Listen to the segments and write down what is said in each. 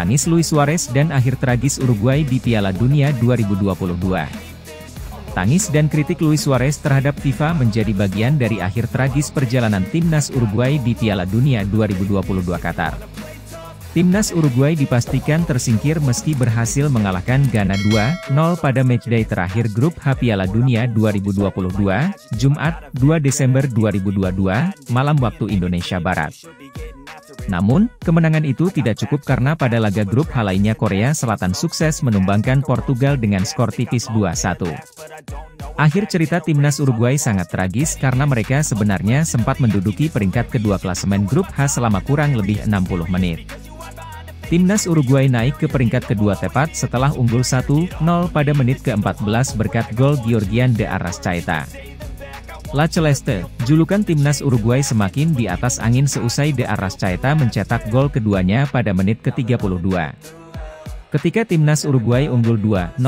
tangis Luis Suarez dan akhir tragis Uruguay di Piala Dunia 2022. Tangis dan kritik Luis Suarez terhadap FIFA menjadi bagian dari akhir tragis perjalanan timnas Uruguay di Piala Dunia 2022 Qatar. Timnas Uruguay dipastikan tersingkir meski berhasil mengalahkan Ghana 2-0 pada matchday terakhir grup H Piala Dunia 2022, Jumat, 2 Desember 2022, malam waktu Indonesia Barat. Namun, kemenangan itu tidak cukup karena pada laga grup H lainnya Korea Selatan sukses menumbangkan Portugal dengan skor tipis 2-1. Akhir cerita timnas Uruguay sangat tragis karena mereka sebenarnya sempat menduduki peringkat kedua klasemen grup H selama kurang lebih 60 menit. Timnas Uruguay naik ke peringkat kedua tepat setelah unggul 1-0 pada menit ke-14 berkat gol Georgian de Arrascaeta. La Celeste, julukan timnas Uruguay semakin di atas angin seusai de Arrascaeta mencetak gol keduanya pada menit ke-32. Ketika timnas Uruguay unggul 2-0,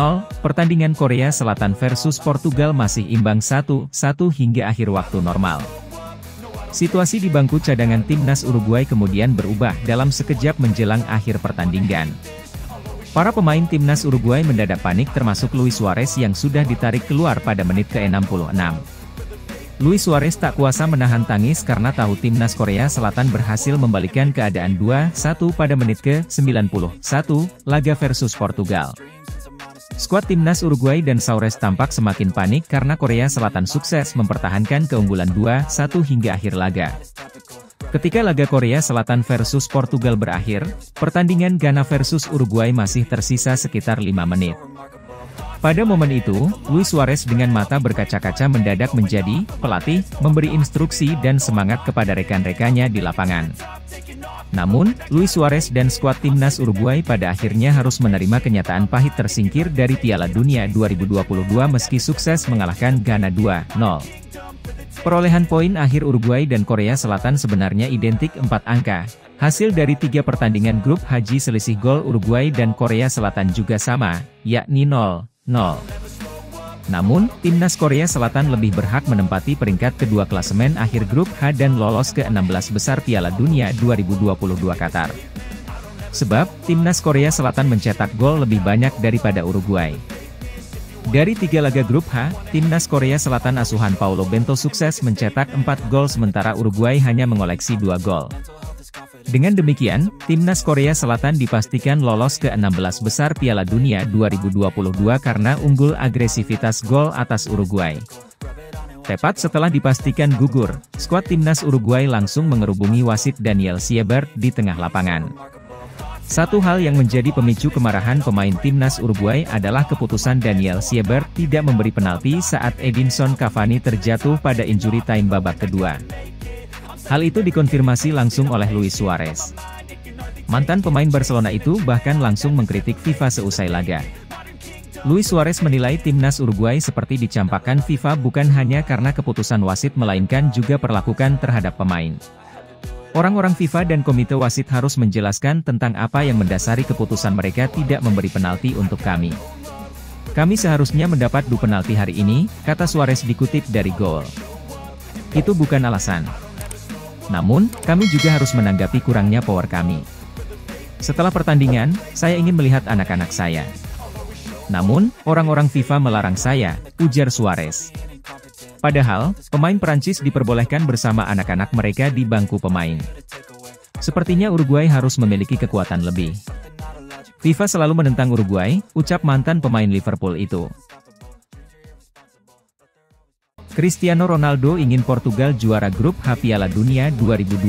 pertandingan Korea Selatan versus Portugal masih imbang 1-1 hingga akhir waktu normal. Situasi di bangku cadangan timnas Uruguay kemudian berubah dalam sekejap menjelang akhir pertandingan. Para pemain timnas Uruguay mendadak panik termasuk Luis Suarez yang sudah ditarik keluar pada menit ke-66. Luis Suarez tak kuasa menahan tangis karena tahu timnas Korea Selatan berhasil membalikkan keadaan 2-1 pada menit ke-91, laga versus Portugal. Skuad timnas Uruguay dan Suarez tampak semakin panik karena Korea Selatan sukses mempertahankan keunggulan 2-1 hingga akhir laga. Ketika laga Korea Selatan versus Portugal berakhir, pertandingan Ghana versus Uruguay masih tersisa sekitar 5 menit. Pada momen itu, Luis Suarez dengan mata berkaca-kaca mendadak menjadi pelatih, memberi instruksi dan semangat kepada rekan-rekannya di lapangan. Namun, Luis Suarez dan skuad timnas Uruguay pada akhirnya harus menerima kenyataan pahit tersingkir dari Piala Dunia 2022 meski sukses mengalahkan Ghana 2-0. Perolehan poin akhir Uruguay dan Korea Selatan sebenarnya identik 4 angka. Hasil dari 3 pertandingan grup H selisih gol Uruguay dan Korea Selatan juga sama, yakni 0-0. Namun, timnas Korea Selatan lebih berhak menempati peringkat kedua klasemen akhir grup H dan lolos ke 16 besar Piala Dunia 2022 Qatar. Sebab, timnas Korea Selatan mencetak gol lebih banyak daripada Uruguay. Dari 3 laga grup H, timnas Korea Selatan asuhan Paulo Bento sukses mencetak 4 gol sementara Uruguay hanya mengoleksi 2 gol. Dengan demikian, timnas Korea Selatan dipastikan lolos ke 16 besar Piala Dunia 2022 karena unggul agresivitas gol atas Uruguay. Tepat setelah dipastikan gugur, skuad timnas Uruguay langsung mengerubungi wasit Daniel Siebert di tengah lapangan. Satu hal yang menjadi pemicu kemarahan pemain timnas Uruguay adalah keputusan Daniel Siebert tidak memberi penalti saat Edinson Cavani terjatuh pada injury time babak kedua. Hal itu dikonfirmasi langsung oleh Luis Suarez. Mantan pemain Barcelona itu bahkan langsung mengkritik FIFA seusai laga. Luis Suarez menilai timnas Uruguay seperti dicampakkan FIFA bukan hanya karena keputusan wasit melainkan juga perlakukan terhadap pemain. Orang-orang FIFA dan komite wasit harus menjelaskan tentang apa yang mendasari keputusan mereka tidak memberi penalti untuk kami. Kami seharusnya mendapat 2 penalti hari ini, kata Suarez dikutip dari Goal. Itu bukan alasan. Namun, kami juga harus menanggapi kurangnya power kami. Setelah pertandingan, saya ingin melihat anak-anak saya. Namun, orang-orang FIFA melarang saya, ujar Suarez. Padahal, pemain Perancis diperbolehkan bersama anak-anak mereka di bangku pemain. Sepertinya Uruguay harus memiliki kekuatan lebih. FIFA selalu menentang Uruguay, ucap mantan pemain Liverpool itu. Cristiano Ronaldo ingin Portugal juara grup H Piala Dunia 2022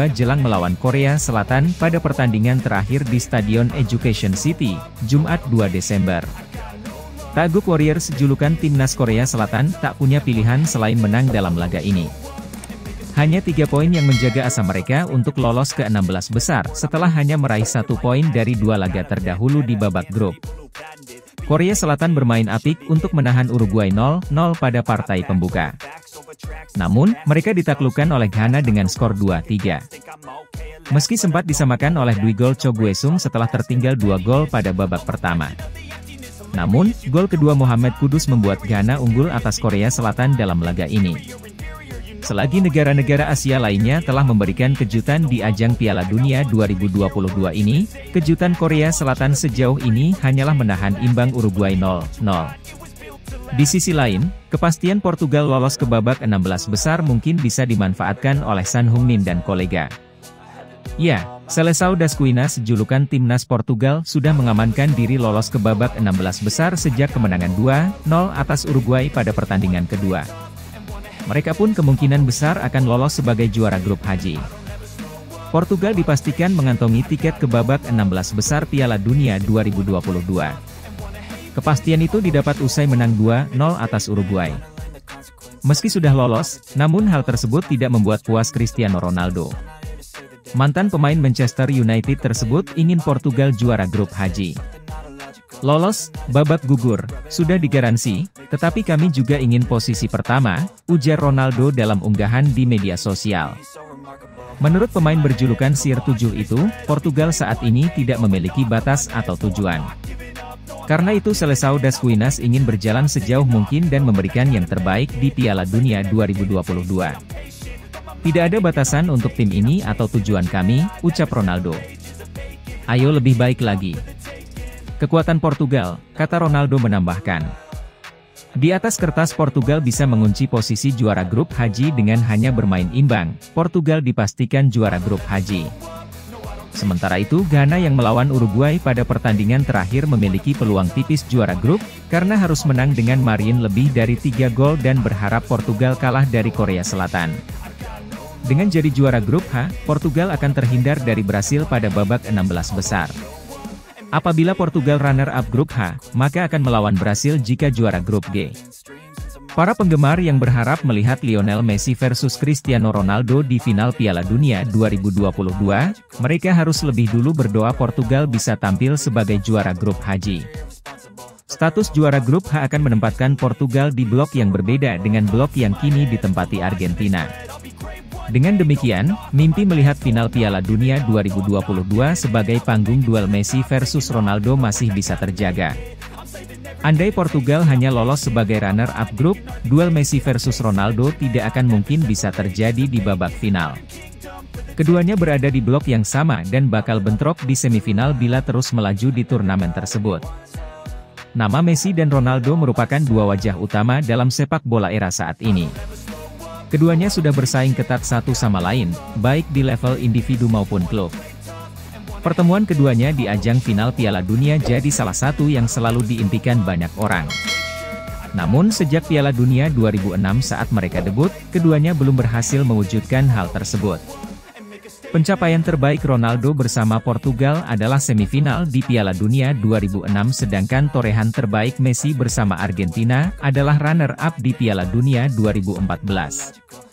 jelang melawan Korea Selatan pada pertandingan terakhir di Stadion Education City, Jumat 2 Desember. Taguk Warriors julukan timnas Korea Selatan tak punya pilihan selain menang dalam laga ini. Hanya 3 poin yang menjaga asa mereka untuk lolos ke 16 besar setelah hanya meraih 1 poin dari 2 laga terdahulu di babak grup. Korea Selatan bermain apik untuk menahan Uruguay 0-0 pada partai pembuka. Namun, mereka ditaklukkan oleh Ghana dengan skor 2-3. Meski sempat disamakan oleh Dwi gol Cho Guesung setelah tertinggal 2 gol pada babak pertama. Namun, gol kedua Mohamed Kudus membuat Ghana unggul atas Korea Selatan dalam laga ini. Selagi negara-negara Asia lainnya telah memberikan kejutan di ajang Piala Dunia 2022 ini, kejutan Korea Selatan sejauh ini hanyalah menahan imbang Uruguay 0-0. Di sisi lain, kepastian Portugal lolos ke babak 16 besar mungkin bisa dimanfaatkan oleh Son Heung-min dan kolega. Ya, Seleção das Quinas julukan timnas Portugal sudah mengamankan diri lolos ke babak 16 besar sejak kemenangan 2-0 atas Uruguay pada pertandingan kedua. Mereka pun kemungkinan besar akan lolos sebagai juara grup H. Portugal dipastikan mengantongi tiket ke babak 16 besar Piala Dunia 2022. Kepastian itu didapat usai menang 2-0 atas Uruguay. Meski sudah lolos, namun hal tersebut tidak membuat puas Cristiano Ronaldo. Mantan pemain Manchester United tersebut ingin Portugal juara grup H. Lolos, babak gugur, sudah digaransi, tetapi kami juga ingin posisi pertama, ujar Ronaldo dalam unggahan di media sosial. Menurut pemain berjulukan CR7 itu, Portugal saat ini tidak memiliki batas atau tujuan. Karena itu Seleção das Quinas ingin berjalan sejauh mungkin dan memberikan yang terbaik di Piala Dunia 2022. Tidak ada batasan untuk tim ini atau tujuan kami, ucap Ronaldo. Ayo lebih baik lagi. Kekuatan Portugal, kata Ronaldo menambahkan. Di atas kertas Portugal bisa mengunci posisi juara grup H dengan hanya bermain imbang, Portugal dipastikan juara grup H. Sementara itu Ghana yang melawan Uruguay pada pertandingan terakhir memiliki peluang tipis juara grup, karena harus menang dengan margin lebih dari 3 gol dan berharap Portugal kalah dari Korea Selatan. Dengan jadi juara grup H, Portugal akan terhindar dari Brasil pada babak 16 besar. Apabila Portugal runner-up grup H, maka akan melawan Brasil jika juara grup G. Para penggemar yang berharap melihat Lionel Messi versus Cristiano Ronaldo di final Piala Dunia 2022, mereka harus lebih dulu berdoa Portugal bisa tampil sebagai juara grup H. Status juara grup H akan menempatkan Portugal di blok yang berbeda dengan blok yang kini ditempati Argentina. Dengan demikian, mimpi melihat final Piala Dunia 2022 sebagai panggung duel Messi versus Ronaldo masih bisa terjaga. Andai Portugal hanya lolos sebagai runner-up grup, duel Messi versus Ronaldo tidak akan mungkin bisa terjadi di babak final. Keduanya berada di blok yang sama dan bakal bentrok di semifinal bila terus melaju di turnamen tersebut. Nama Messi dan Ronaldo merupakan dua wajah utama dalam sepak bola era saat ini. Keduanya sudah bersaing ketat satu sama lain, baik di level individu maupun klub. Pertemuan keduanya di ajang final Piala Dunia jadi salah satu yang selalu diimpikan banyak orang. Namun sejak Piala Dunia 2006 saat mereka debut, keduanya belum berhasil mewujudkan hal tersebut. Pencapaian terbaik Ronaldo bersama Portugal adalah semifinal di Piala Dunia 2006 sedangkan torehan terbaik Messi bersama Argentina adalah runner-up di Piala Dunia 2014.